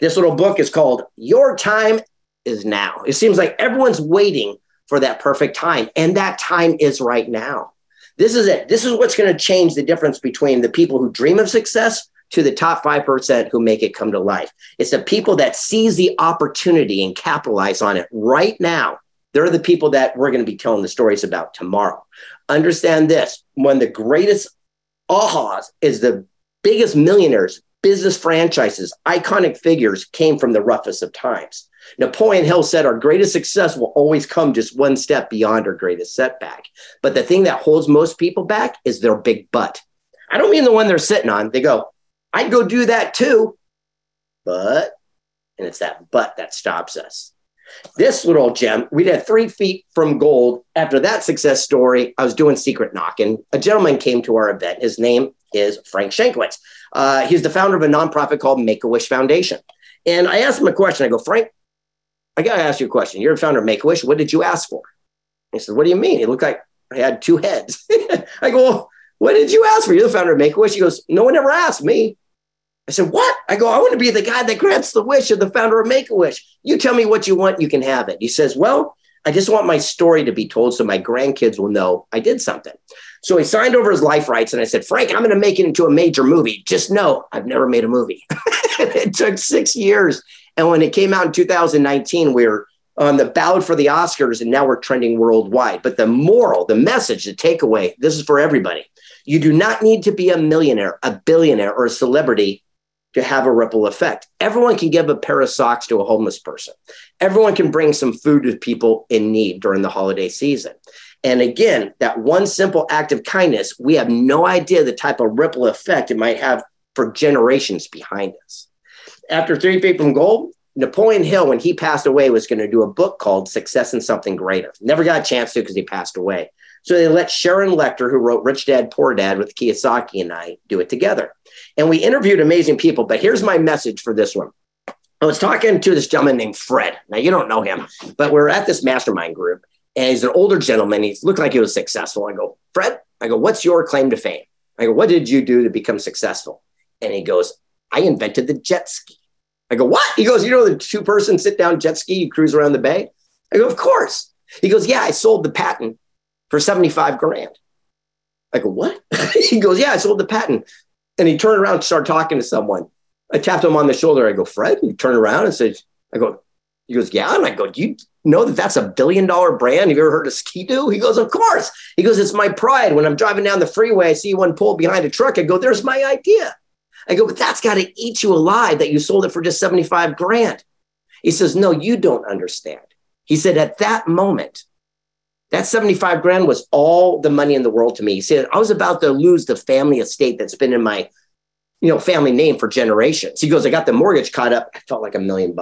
This little book is called Your Time is Now. It seems like everyone's waiting for that perfect time, and that time is right now. This is it. This is what's going to change the difference between the people who dream of success to the top 5% who make it come to life. It's the people that seize the opportunity and capitalize on it right now. They're the people that we're going to be telling the stories about tomorrow. Understand this. One of the greatest ahas is the biggest millionaires, business franchises, iconic figures came from the roughest of times. Napoleon Hill said, our greatest success will always come just one step beyond our greatest setback. But the thing that holds most people back is their big butt. I don't mean the one they're sitting on. They go, I'd go do that too. But, and it's that but that stops us. This little gem, we did 3 feet from gold. After that success story, I was doing secret knocking. A gentleman came to our event. His name is Frank Shankwitz. He's the founder of a nonprofit called Make-A-Wish Foundation. And I asked him a question. I go, Frank, I got to ask you a question. You're the founder of Make-A-Wish. What did you ask for? He said, what do you mean? He looked like I had 2 heads. I go, well, what did you ask for? You're the founder of Make-A-Wish. He goes, no one ever asked me. I said, what? I go, I want to be the guy that grants the wish of the founder of Make-A-Wish. You tell me what you want, you can have it. He says, well, I just want my story to be told so my grandkids will know I did something. So he signed over his life rights. And I said, Frank, I'm going to make it into a major movie. Just know I've never made a movie. It took 6 years. And when it came out in 2019, we were on the ballot for the Oscars, and now we're trending worldwide. But the moral, the message, the takeaway, this is for everybody. You do not need to be a millionaire, a billionaire, or a celebrity to have a ripple effect. Everyone can give a pair of socks to a homeless person. Everyone can bring some food to people in need during the holiday season. And again, that one simple act of kindness, we have no idea the type of ripple effect it might have for generations behind us. After 3 feet from gold, Napoleon Hill, when he passed away, was going to do a book called Success and Something Greater. Never got a chance to because he passed away. So they let Sharon Lechter, who wrote Rich Dad, Poor Dad with Kiyosaki, and I do it together. And we interviewed amazing people, but here's my message for this one. I was talking to this gentleman named Fred. Now, you don't know him, but we're at this mastermind group, and he's an older gentleman. He looked like he was successful. I go, Fred, I go, what's your claim to fame? I go, what did you do to become successful? And he goes, I invented the jet ski. I go, what? He goes, you know, the 2-person sit-down jet ski, you cruise around the bay? I go, of course. He goes, yeah, I sold the patent for 75 grand. I go, what? He goes, yeah, I sold the patent. And he turned around and started talking to someone. I tapped him on the shoulder. I go, Fred? He turned around and said, he goes, yeah. And I go, do you know that that's $1 billion brand? Have you ever heard of Ski-Doo? He goes, of course. He goes, it's my pride. When I'm driving down the freeway, I see one pull behind a truck. I go, there's my idea. I go, but that's got to eat you alive that you sold it for just 75 grand. He says, no, you don't understand. He said, at that moment, that 75 grand was all the money in the world to me. He said, I was about to lose the family estate that's been in my, family name for generations. He goes, I got the mortgage caught up. I felt like $1 million.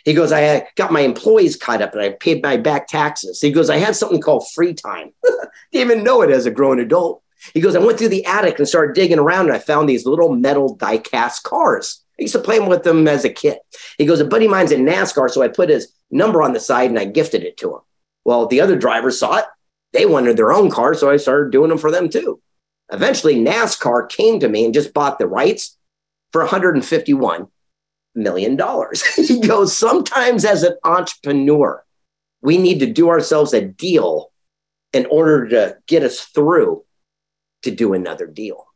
He goes, I got my employees caught up and I paid my back taxes. He goes, I had something called free time. Didn't even know it as a grown adult. He goes, I went through the attic and started digging around and I found these little metal die-cast cars. I used to play with them as a kid. He goes, a buddy of mine's in NASCAR, so I put his number on the side and I gifted it to him. Well, the other drivers saw it. They wanted their own car, so I started doing them for them too. Eventually, NASCAR came to me and just bought the rights for $151 million. He goes, sometimes as an entrepreneur, we need to do ourselves a deal in order to get us through to do another deal.